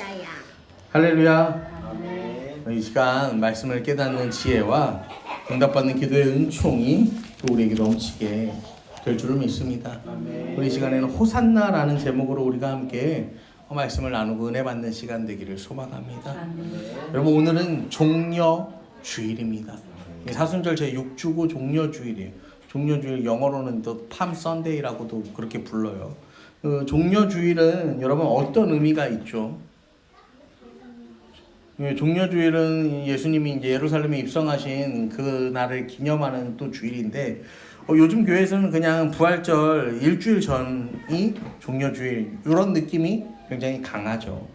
맞아요. 할렐루야. 아멘. 이 시간 말씀을 깨닫는 지혜와 응답받는 기도의 은총이 또 우리에게 넘치게 될 줄을 믿습니다. 아멘. 우리 시간에는 호산나라는 제목으로 우리가 함께 말씀을 나누고 은혜 받는 시간 되기를 소망합니다. 여러분, 오늘은 종려주일입니다. 사순절 제6주고 종려주일이에요. 종려주일, 영어로는 또 팜 선데이라고도 그렇게 불러요. 종려주일은 여러분 어떤 의미가 있죠? 종려주일은 예수님이 이제 예루살렘에 입성하신 그 날을 기념하는 또 주일인데, 요즘 교회에서는 그냥 부활절 일주일 전이 종려주일 이런 느낌이 굉장히 강하죠.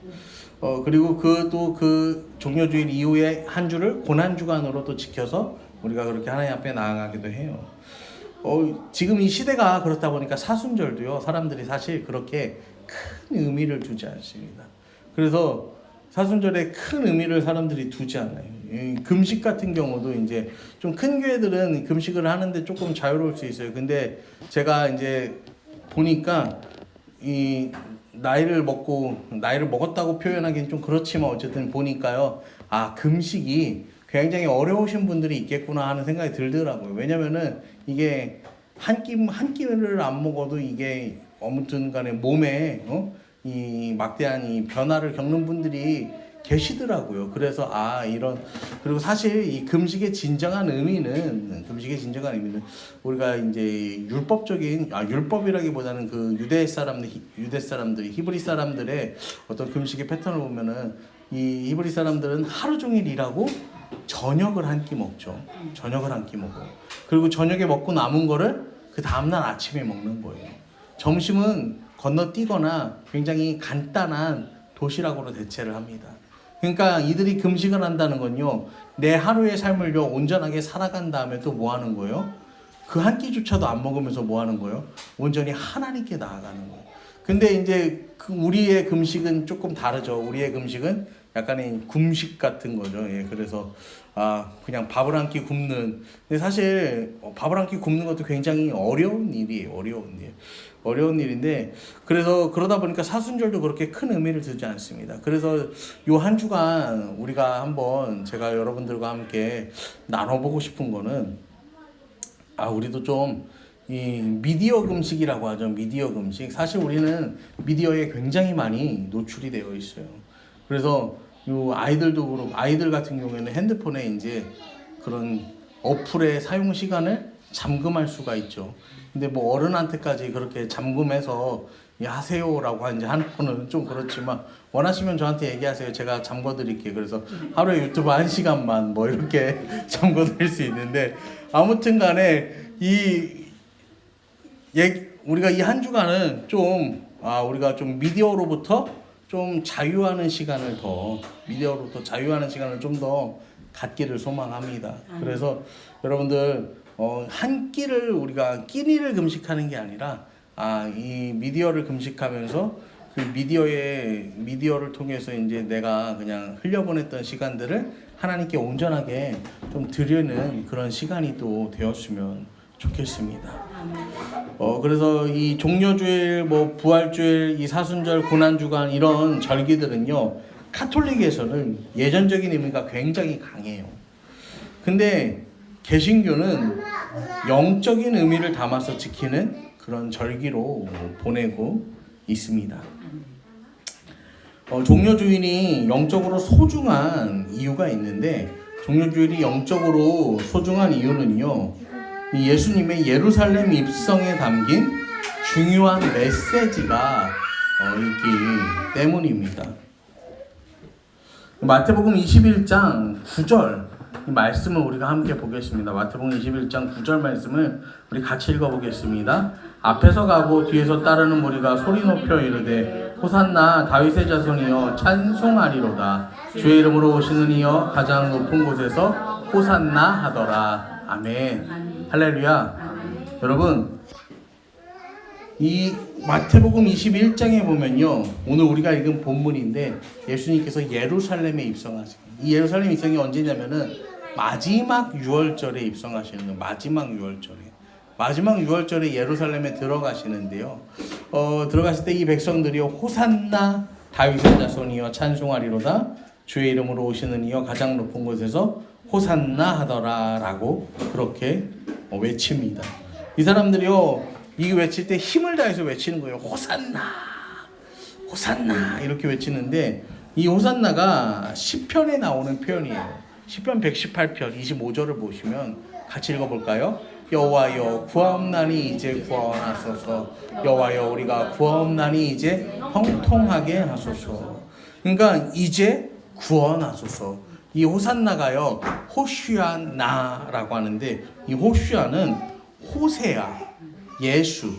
그리고 그 종려주일 이후에 한 주를 고난주간으로 또 지켜서 우리가 그렇게 하나님 앞에 나아가기도 해요. 지금 이 시대가 그렇다 보니까 사순절도요, 사람들이 사실 그렇게 큰 의미를 두지 않습니다. 그래서 사순절에 큰 의미를 사람들이 두지 않아요. 금식 같은 경우도 이제 좀 큰 교회들은 금식을 하는데 조금 자유로울 수 있어요. 근데 제가 이제 보니까 이 나이를 먹었다고 표현하기는 좀 그렇지만 어쨌든 보니까요, 금식이 굉장히 어려우신 분들이 있겠구나 하는 생각이 들더라고요. 왜냐면은 이게 한 끼를 안 먹어도 이게 아무튼 간에 몸에 이 막대한 이 변화를 겪는 분들이 계시더라고요. 그래서 그리고 사실 이 금식의 진정한 의미는 우리가 이제 율법이라기보다는 그 유대 사람들이 히브리 사람들의 어떤 금식의 패턴을 보면은 이 히브리 사람들은 하루 종일 일하고 저녁을 한 끼 먹죠. 저녁을 한 끼 먹어요. 그리고 저녁에 먹고 남은 거를 그 다음날 아침에 먹는 거예요. 점심은 건너뛰거나 굉장히 간단한 도시락으로 대체를 합니다. 그러니까 이들이 금식을 한다는 건요, 내 하루의 삶을요 온전하게 살아간 다음에 또 뭐 하는 거예요? 그 한 끼조차도 안 먹으면서 뭐 하는 거예요? 온전히 하나님께 나아가는 거예요. 근데 이제 우리의 금식은 조금 다르죠. 우리의 금식은 약간의 금식 같은 거죠. 그래서 그냥 밥을 한 끼 굶는. 근데 사실 밥을 한 끼 굶는 것도 굉장히 어려운 일이에요. 어려운 일인데, 그러다 보니까 사순절도 그렇게 큰 의미를 두지 않습니다. 그래서 요 한 주간 우리가 한번 제가 여러분들과 함께 나눠보고 싶은 거는, 우리도 좀 이 미디어 금식이라고 하죠. 미디어 금식. 사실 우리는 미디어에 굉장히 많이 노출이 되어 있어요. 그래서 요 아이들 같은 경우에는 핸드폰에 이제 그런 어플의 사용 시간을 잠금할 수가 있죠. 근데 뭐 어른한테까지 그렇게 잠금해서 하세요라고 이제 하는 거는 좀 그렇지만, 원하시면 저한테 얘기하세요. 제가 잠궈 드릴게요. 그래서 하루에 유튜브 1시간만 뭐 이렇게 잠궈 드릴 수 있는데, 아무튼 간에 우리가 이 한 주간은 우리가 좀 미디어로부터 좀 자유하는 시간을 좀 더 갖기를 소망합니다. 그래서 여러분들 한 끼를 우리가 끼니를 금식하는 게 아니라 이 미디어를 금식하면서 그 미디어를 통해서 이제 내가 그냥 흘려보냈던 시간들을 하나님께 온전하게 좀 드리는 그런 시간이 또 되었으면 좋겠습니다. 그래서 이 종려주일, 부활주일, 이 사순절, 고난주간 이런 절기들은요, 카톨릭에서는 예전적인 의미가 굉장히 강해요. 근데 개신교는 영적인 의미를 담아서 지키는 그런 절기로 보내고 있습니다. 종려주일이 영적으로 소중한 이유가 있는데, 종려주일이 영적으로 소중한 이유는요, 예수님의 예루살렘 입성에 담긴 중요한 메시지가 있기 때문입니다. 마태복음 21장 9절 이 말씀을 우리가 함께 보겠습니다. 마태복음 21장 9절 말씀을 우리 같이 읽어보겠습니다. 앞에서 가고 뒤에서 따르는 무리가 소리 높여 이르되 호산나 다윗의 자손이여 찬송하리로다. 주의 이름으로 오시는 이여 가장 높은 곳에서 호산나 하더라. 아멘. 할렐루야. 여러분, 이 마태복음 21장에 보면요, 오늘 우리가 읽은 본문인데 예수님께서 예루살렘에 입성하세요. 이 예루살렘 입성이 언제냐면은 마지막 유월절에 입성하시는 거예요. 마지막 유월절에 예루살렘에 들어가시는데요. 들어가실 때 이 백성들이 호산나 다윗의 자손이여 찬송하리로다. 주의 이름으로 오시는 이여 가장 높은 곳에서 호산나 하더라 라고 그렇게 외칩니다. 이 사람들이요, 이 외칠 때 힘을 다해서 외치는 거예요. 호산나, 호산나 이렇게 외치는데, 이 호산나가 시편에 나오는 표현이에요. 시편 118편 25절을 보시면 같이 읽어볼까요? 여호와여 구하옵나니 이제 구하옵나소서. 여호와여 우리가 구하옵나니 이제 형통하게 하소서. 그러니까 이제 구원하소서. 이 호산나가요, 호슈아나라고 하는데, 이 호슈아는 호세아, 예수,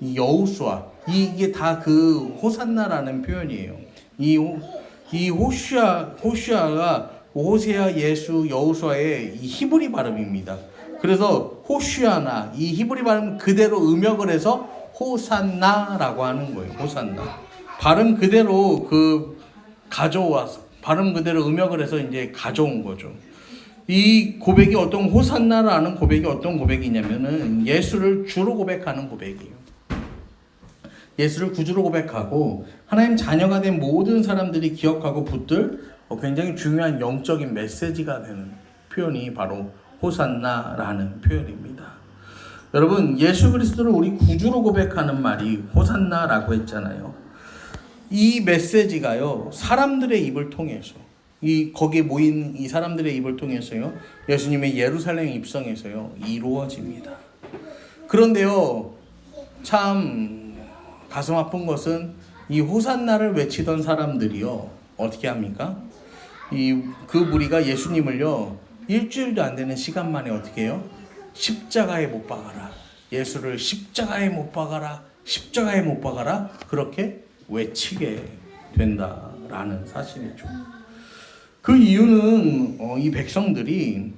이 여호수아, 이게 다 그 호산나라는 표현이에요. 이 호슈아가 호세아, 예수, 여호수아의 이 히브리 발음입니다. 그래서 호슈아나, 이 히브리 발음 그대로 음역을 해서 호산나라고 하는 거예요. 호산나. 발음 그대로 가져와서, 발음 그대로 음역을 해서 이제 가져온 거죠. 이 고백이 어떤 호산나라는 고백이 어떤 고백이냐면은 예수를 주로 고백하는 고백이에요. 예수를 구주로 고백하고 하나님 자녀가 된 모든 사람들이 기억하고 붙들 굉장히 중요한 영적인 메시지가 되는 표현이 바로 호산나라는 표현입니다. 여러분, 예수 그리스도를 우리 구주로 고백하는 말이 호산나라고 했잖아요. 이 메시지가요, 사람들의 입을 통해서, 거기에 모인 이 사람들의 입을 통해서요, 예수님의 예루살렘 입성에서요 이루어집니다. 그런데요, 참 가슴 아픈 것은 이 호산나를 외치던 사람들이요 어떻게 합니까? 그 무리가 예수님을요 일주일도 안 되는 시간 만에 어떻게 해요? 십자가에 못 박아라, 예수를 십자가에 못 박아라, 십자가에 못 박아라, 그렇게 외치게 된다라는 사실이죠. 그 이유는 이 백성들이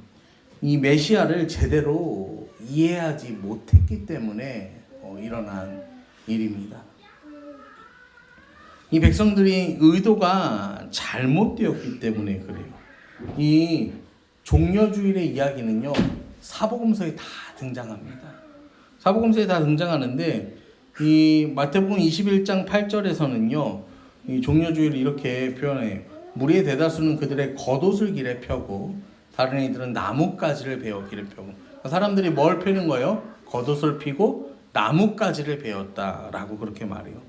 이 메시아를 제대로 이해하지 못했기 때문에 일어난 일입니다. 이 백성들이 의도가 잘못되었기 때문에 그래요. 이 종려주일의 이야기는요, 사복음서에 다 등장합니다. 사복음서에 다 등장하는데, 이 마태복음 21장 8절에서는요, 이 종려주일을 이렇게 표현해요. 무리의 대다수는 그들의 겉옷을 길에 펴고 다른 이들은 나뭇가지를 베어 길에 펴고. 사람들이 뭘 펴는 거예요? 겉옷을 피고 나뭇가지를 베었다라고 그렇게 말해요.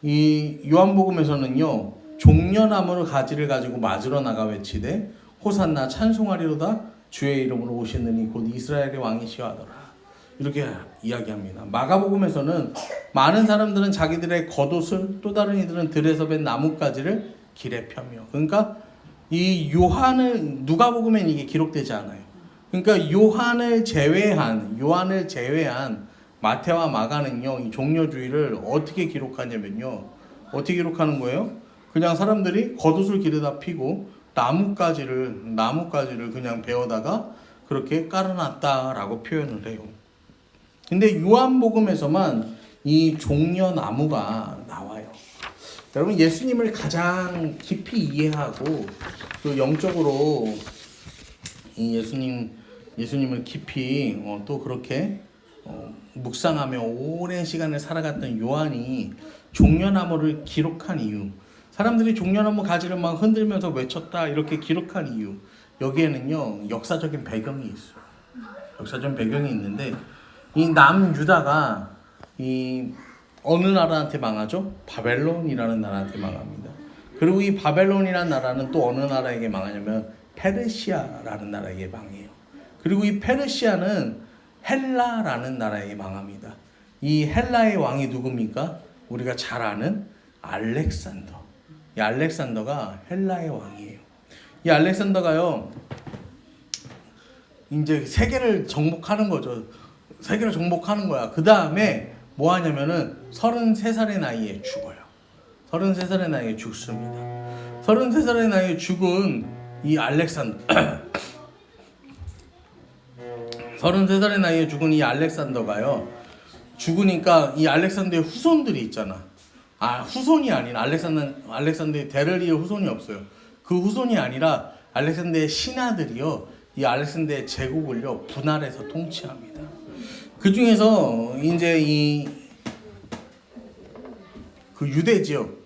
이 요한복음에서는요, 종려나무를 가지를 가지고 맞으러 나가 외치되 호산나 찬송하리로다. 주의 이름으로 오시느니 곧 이스라엘의 왕이시여 하더라. 이렇게 이야기합니다. 마가복음에서는 많은 사람들은 자기들의 겉옷을, 또 다른 이들은 들에서 벤 나뭇가지를 길에 펴며. 그러니까 이 누가복음엔 이게 기록되지 않아요. 그러니까 요한을 제외한 마태와 마가는요, 이 종려주의를 어떻게 기록하냐면요, 어떻게 기록하는 거예요? 그냥 사람들이 겉옷을 길에다 피고 나뭇가지를 그냥 베어다가 그렇게 깔아놨다라고 표현을 해요. 근데 요한복음에서만 이 종려나무가 나와요. 여러분, 예수님을 가장 깊이 이해하고 또 영적으로 이 예수님을 깊이 또 그렇게 묵상하며 오랜 시간을 살아갔던 요한이 종려나무를 기록한 이유, 사람들이 종려나무 가지를 막 흔들면서 외쳤다 이렇게 기록한 이유, 여기에는요 역사적인 배경이 있어요. 역사적인 배경이 있는데, 이 남유다가 이 어느 나라한테 망하죠? 바벨론이라는 나라한테 망합니다. 그리고 이 바벨론이라는 나라는 또 어느 나라에게 망하냐면 페르시아라는 나라에게 망해요. 그리고 이 페르시아는 헬라라는 나라에게 망합니다. 이 헬라의 왕이 누굽니까? 우리가 잘 아는 알렉산더. 이 알렉산더가 헬라의 왕이에요. 이 알렉산더가요, 이제 세계를 정복하는 거죠. 세계를 정복하는 거야. 그 다음에 뭐 하냐면은 33살의 나이에 죽어요. 33살의 나이에 죽습니다. 33살의 나이에 죽은 이 33살의 나이에 죽은 이 알렉산더가요, 죽으니까 이 알렉산더의 후손들이 있잖아. 후손이 아닌 알렉산더의 대를 이을 후손이 없어요. 그 후손이 아니라 알렉산더의 신하들이요, 이 알렉산더의 제국을요 분할해서 통치합니다. 그 중에서 이제 그 유대 지역,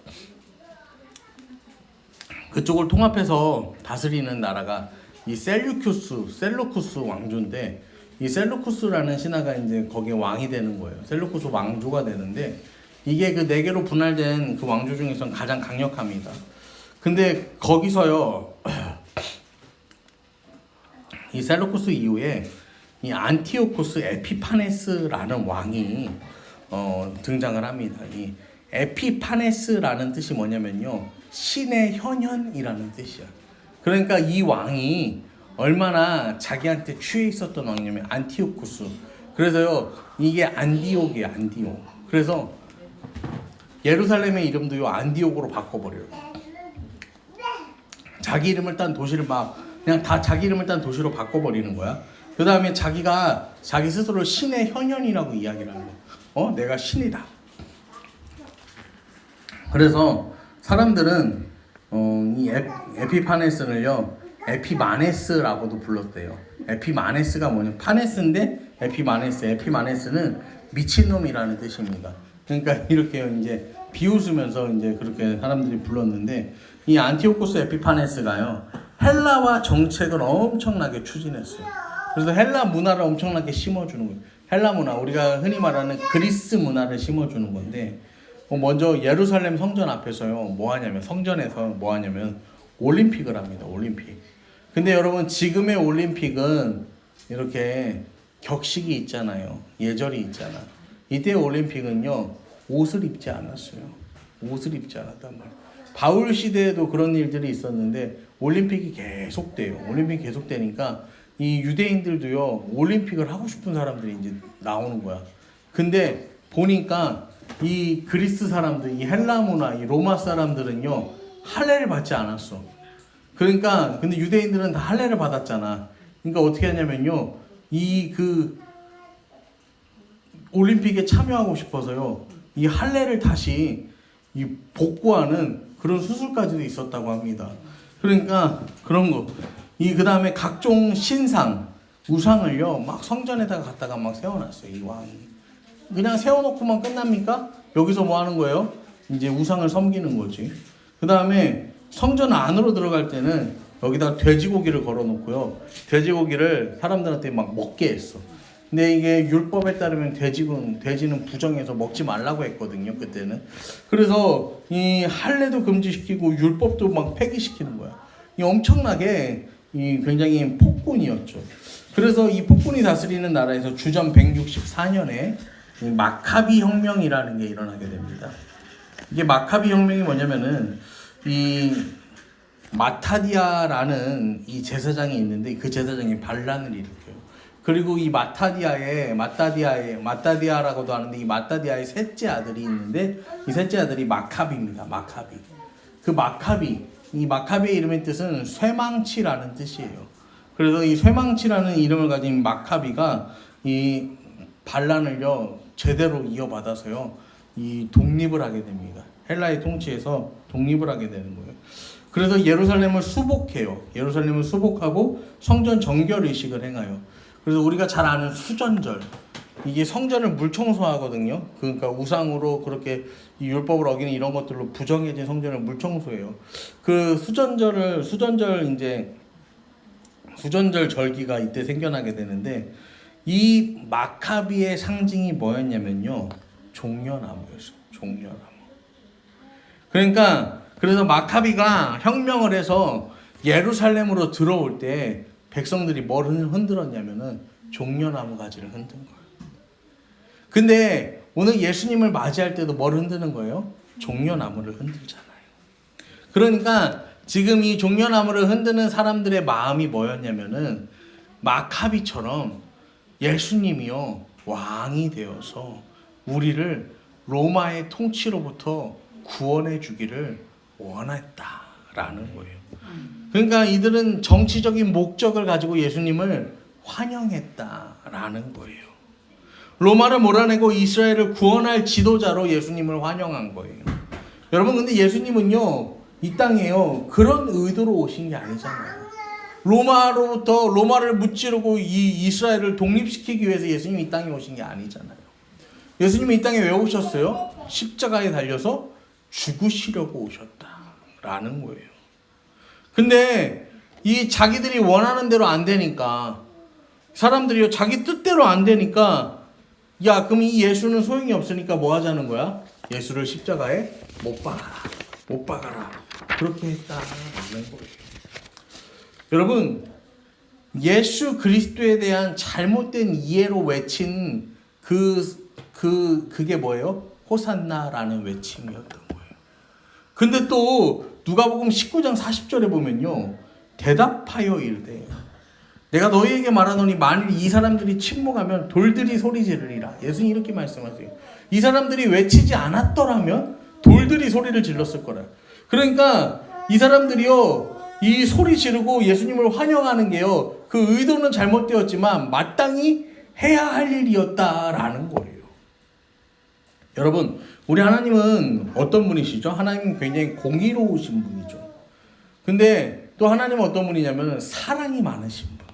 그쪽을 통합해서 다스리는 나라가 이 셀루쿠스 왕조인데, 이 셀루쿠스라는 신하가 이제 거기에 왕이 되는 거예요. 셀루쿠스 왕조가 되는데, 이게 그 네 개로 분할된 그 왕조 중에서는 가장 강력합니다. 근데 거기서요, 이 셀루쿠스 이후에 이 안티오코스 에피파네스라는 왕이 등장을 합니다. 이 에피파네스라는 뜻이 뭐냐면요, 신의 현현이라는 뜻이야. 그러니까 이 왕이 얼마나 자기한테 취해 있었던 왕이냐면 안티오쿠스. 그래서요, 이게 안디옥이에요, 안디옥. 그래서 예루살렘의 이름도요, 안디옥으로 바꿔버려요. 자기 이름을 딴 도시를 그냥 다 자기 이름을 딴 도시로 바꿔버리는 거야. 그 다음에 자기가 자기 스스로 신의 현현이라고 이야기를 하는 거야. 내가 신이다. 그래서 사람들은 이 에피파네스를요, 에피마네스라고도 불렀대요. 에피마네스가 뭐냐? 파네스인데 에피마네스는 미친놈이라는 뜻입니다. 그러니까 이렇게 이제 비웃으면서 이제 그렇게 사람들이 불렀는데, 이 안티오코스 에피파네스가요, 헬라와 정책을 엄청나게 추진했어요. 그래서 헬라 문화를 엄청나게 심어주는 거예요. 헬라 문화, 우리가 흔히 말하는 그리스 문화를 심어주는 건데, 먼저 예루살렘 성전 앞에서요, 성전에서 뭐 하냐면 올림픽을 합니다. 올림픽. 근데 여러분, 지금의 올림픽은 이렇게 격식이 있잖아요. 예절이 있잖아. 이때 올림픽은요, 옷을 입지 않았어요. 옷을 입지 않았단 말이에요. 바울 시대에도 그런 일들이 있었는데 올림픽이 계속돼요. 올림픽이 계속되니까 이 유대인들도요, 올림픽을 하고 싶은 사람들이 이제 나오는 거야. 근데 보니까 이 그리스 사람들, 이 헬라 문화, 이 로마 사람들은요, 할례를 받지 않았어. 그러니까 근데 유대인들은 다 할례를 받았잖아. 그러니까 어떻게 하냐면요, 올림픽에 참여하고 싶어서요, 이 할례를 다시 복구하는 그런 수술까지도 있었다고 합니다. 그러니까 그런 거. 그 다음에 각종 신상, 우상을요, 막 성전에다가 갖다가 막 세워놨어요. 이 왕이. 그냥 세워놓고만 끝납니까? 여기서 뭐 하는 거예요? 이제 우상을 섬기는 거지. 그 다음에 성전 안으로 들어갈 때는 여기다 돼지고기를 걸어놓고요, 돼지고기를 사람들한테 막 먹게 했어. 근데 이게 율법에 따르면 돼지는 부정해서 먹지 말라고 했거든요, 그때는. 그래서 이 할례도 금지시키고 율법도 막 폐기시키는 거야. 이 엄청나게 굉장히 폭군이었죠. 그래서 이 폭군이 다스리는 나라에서 주전 164년에 마카비 혁명이라는 게 일어나게 됩니다. 이게 마카비 혁명이 뭐냐면은, 이 마타디아라는 이 제사장이 있는데, 그 제사장이 반란을 일으켜요. 그리고 이 마타디아라고도 하는데, 이 마타디아의 셋째 아들이 있는데, 이 셋째 아들이 마카비입니다. 마카비. 이 마카비의 이름의 뜻은 쇠망치라는 뜻이에요. 그래서 이 쇠망치라는 이름을 가진 마카비가 이 반란을요, 제대로 이어받아서요, 이 독립을 하게 됩니다. 헬라의 통치에서 독립을 하게 되는 거예요. 그래서 예루살렘을 수복해요. 예루살렘을 수복하고 성전 정결 의식을 행해요. 그래서 우리가 잘 아는 수전절, 이게 성전을 물 청소하거든요. 그러니까 우상으로 그렇게 이 율법을 어기는 이런 것들로 부정해진 성전을 물 청소해요. 그 수전절 절기가 이때 생겨나게 되는데, 이 마카비의 상징이 뭐였냐면요, 종려나무였어요. 종려나무. 그러니까 그래서 마카비가 혁명을 해서 예루살렘으로 들어올 때 백성들이 뭘 흔들었냐면은 종려나무 가지를 흔든 거예요. 근데 오늘 예수님을 맞이할 때도 뭘 흔드는 거예요? 종려나무를 흔들잖아요. 그러니까 지금 이 종려나무를 흔드는 사람들의 마음이 뭐였냐면은, 마카비처럼 예수님이요, 왕이 되어서 우리를 로마의 통치로부터 구원해 주기를 원했다라는 거예요. 그러니까 이들은 정치적인 목적을 가지고 예수님을 환영했다라는 거예요. 로마를 몰아내고 이스라엘을 구원할 지도자로 예수님을 환영한 거예요. 여러분, 근데 예수님은요, 이 땅에요, 그런 의도로 오신 게 아니잖아요. 로마를 무찌르고 이 이스라엘을 독립시키기 위해서 예수님이 이 땅에 오신 게 아니잖아요. 예수님이 이 땅에 왜 오셨어요? 십자가에 달려서 죽으시려고 오셨다라는 거예요. 근데 이 자기들이 원하는 대로 안 되니까, 사람들이요 자기 뜻대로 안 되니까, 야 그럼 이 예수는 소용이 없으니까 뭐 하자는 거야? 예수를 십자가에 못 박아라, 못 박아라, 그렇게 했다라는 거예요. 여러분, 예수 그리스도에 대한 잘못된 이해로 외친 그게 뭐예요? 호산나라는 외침이었던 거예요. 근데 또 누가복음 19장 40절에 보면요, 대답하여 이르되 내가 너희에게 말하노니 만일 이 사람들이 침묵하면 돌들이 소리 지르리라. 예수님 이렇게 말씀하세요. 이 사람들이 외치지 않았더라면 돌들이 소리를 질렀을 거라. 그러니까 이 사람들이요 이 소리 지르고 예수님을 환영하는 게요, 그 의도는 잘못되었지만 마땅히 해야 할 일이었다라는 거예요. 여러분, 우리 하나님은 어떤 분이시죠? 하나님은 굉장히 공의로우신 분이죠. 근데 또 하나님은 어떤 분이냐면 사랑이 많으신 분이에요.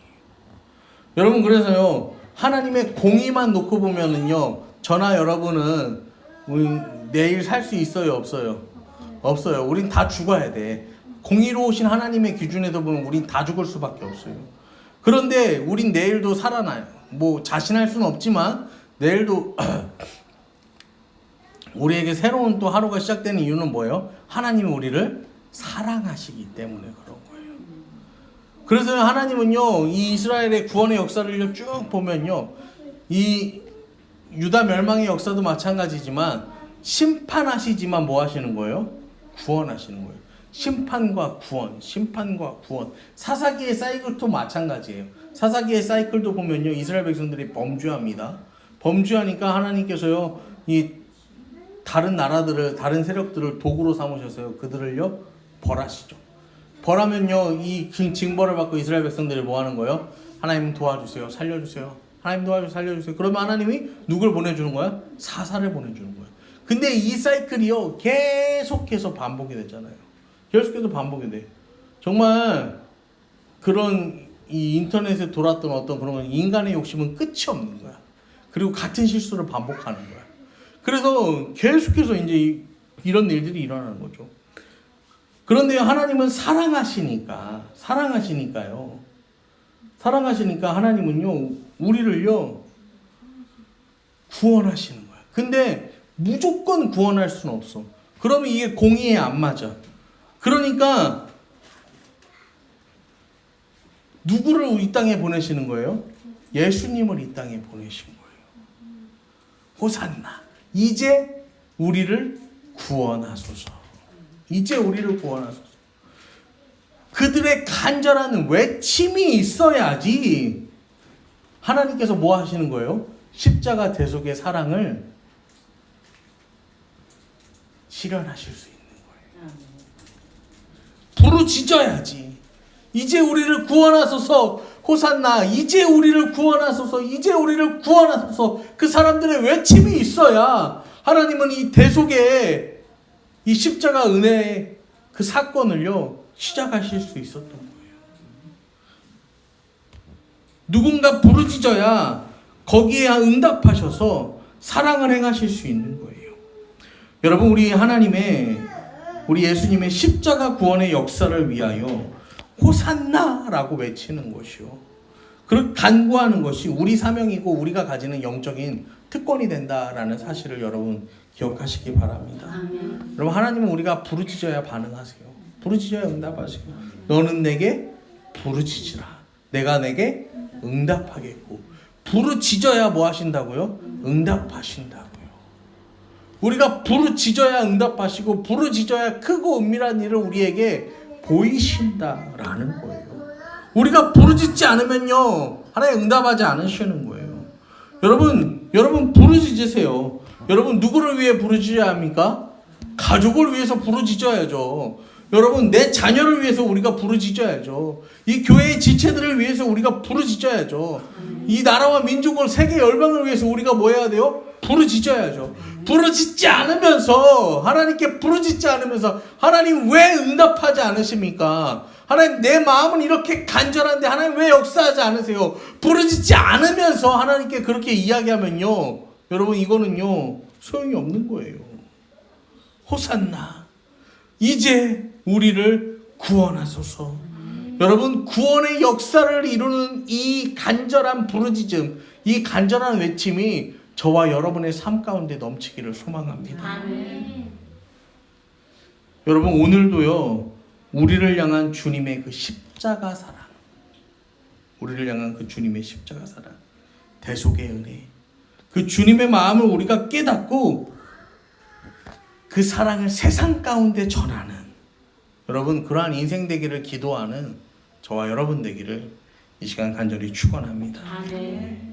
여러분, 그래서요 하나님의 공의만 놓고 보면은요, 저나 여러분은 내일 살 수 있어요, 없어요? 없어요. 우린 다 죽어야 돼. 공의로우신 하나님의 기준에서 보면 우린 다 죽을 수밖에 없어요. 그런데 우린 내일도 살아나요. 뭐 자신할 수는 없지만 내일도 우리에게 새로운 또 하루가 시작되는 이유는 뭐예요? 하나님이 우리를 사랑하시기 때문에 그런 거예요. 그래서 하나님은요 이 이스라엘의 구원의 역사를 쭉 보면요, 이 유다 멸망의 역사도 마찬가지지만 심판하시지만 뭐 하시는 거예요? 구원하시는 거예요. 심판과 구원, 심판과 구원. 사사기의 사이클도 마찬가지예요. 사사기의 사이클도 보면요, 이스라엘 백성들이 범죄합니다. 범죄하니까 하나님께서요 이 다른 나라들을, 다른 세력들을 도구로 삼으셔서요 그들을요 벌하시죠. 벌하면요 이 징벌을 받고 이스라엘 백성들이 뭐 하는 거예요? 하나님 도와주세요, 살려주세요. 하나님 도와주세요, 살려주세요. 그러면 하나님이 누굴 보내주는 거야? 사사를 보내주는 거야. 근데 이 사이클이요 계속해서 반복이 되잖아요. 계속해서 반복이 돼. 정말 그런 이 인터넷에 돌았던 어떤 그런 인간의 욕심은 끝이 없는 거야. 그리고 같은 실수를 반복하는 거야. 그래서 계속해서 이제 이런 일들이 일어나는 거죠. 그런데 하나님은 사랑하시니까요. 사랑하시니까 하나님은요 우리를요 구원하시는 거야. 근데 무조건 구원할 수는 없어. 그러면 이게 공의에 안 맞아. 그러니까 누구를 이 땅에 보내시는 거예요? 예수님을 이 땅에 보내신 거예요. 호산나, 이제 우리를 구원하소서. 이제 우리를 구원하소서. 그들의 간절한 외침이 있어야지 하나님께서 뭐 하시는 거예요? 십자가 대속의 사랑을 실현하실 수 있는 거예요. 부르짖어야지. 이제 우리를 구원하소서. 호산나, 이제 우리를 구원하소서. 이제 우리를 구원하소서. 그 사람들의 외침이 있어야 하나님은 이 대속의 이 십자가 은혜의 그 사건을요 시작하실 수 있었던 거예요. 누군가 부르짖어야 거기에 응답하셔서 사랑을 행하실 수 있는 거예요. 여러분, 우리 하나님의, 우리 예수님의 십자가 구원의 역사를 위하여 호산나라고 외치는 것이요, 그렇게 간구하는 것이 우리 사명이고 우리가 가지는 영적인 특권이 된다라는 사실을 여러분 기억하시기 바랍니다. 아멘. 여러분, 하나님은 우리가 부르짖어야 반응하세요. 부르짖어야 응답하세요. 너는 내게 부르짖으라. 내가 내게 응답하겠고. 부르짖어야 뭐 하신다고요? 응답하신다고요. 우리가 부르짖어야 응답하시고 부르짖어야 크고 은밀한 일을 우리에게 보이신다라는 거예요. 우리가 부르짖지 않으면요 하나님 응답하지 않으시는 거예요. 여러분 부르짖으세요. 여러분 누구를 위해 부르짖어야 합니까? 가족을 위해서 부르짖어야죠. 여러분 내 자녀를 위해서 우리가 부르짖어야죠. 이 교회의 지체들을 위해서 우리가 부르짖어야죠. 이 나라와 민족을, 세계 열방을 위해서 우리가 뭐 해야 돼요? 부르짖어야죠. 부르짖지 않으면서, 하나님께 부르짖지 않으면서 하나님 왜 응답하지 않으십니까? 하나님 내 마음은 이렇게 간절한데 하나님 왜 역사하지 않으세요? 부르짖지 않으면서 하나님께 그렇게 이야기하면요 여러분 이거는요 소용이 없는 거예요. 호산나, 이제 우리를 구원하소서. 여러분, 구원의 역사를 이루는 이 간절한 부르짖음, 이 간절한 외침이 저와 여러분의 삶 가운데 넘치기를 소망합니다. 아멘. 여러분, 오늘도요, 우리를 향한 주님의 그 십자가 사랑, 우리를 향한 그 주님의 십자가 사랑, 대속의 은혜, 그 주님의 마음을 우리가 깨닫고 그 사랑을 세상 가운데 전하는, 여러분, 그러한 인생 되기를 기도하는 저와 여러분 되기를 이 시간 간절히 축원합니다. 아멘.